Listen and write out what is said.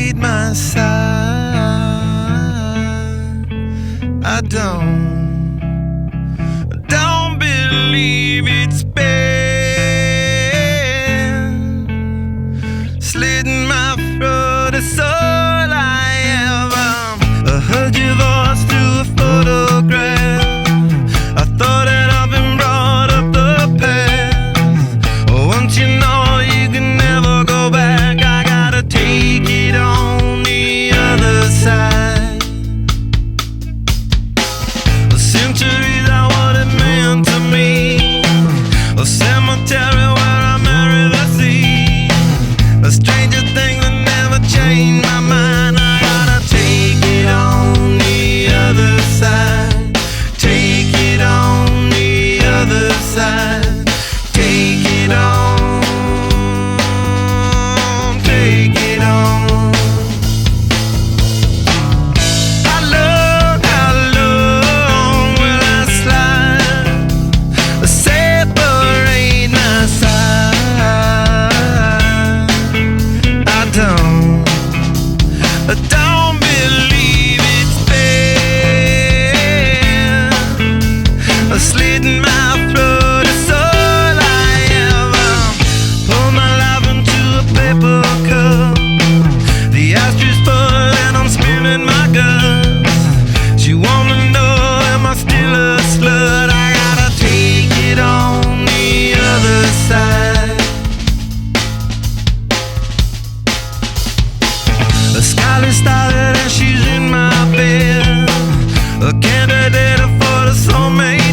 separate my side. I don't believe it's been slitting my throat. It's all I ever heard your voice through a photograph. I thought that I've been brought up the past. Once you know you can never go back, I gotta take it on the other side. Centuries are what it meant to me. A cemetery where I marry the sea. A stranger thing that never changed my mind. I gotta take it on the other side. Take it on the other side. Take it on. Take it on. I don't believe it's been slitting my throat. It's all I ever pour my life into a paper cup. The ashtay's full and I'm spilling my guts. She wanna know, am I still a slut? I gotta take it on the other side. A skyline started and she's in my bed, a candidate for the soulmate.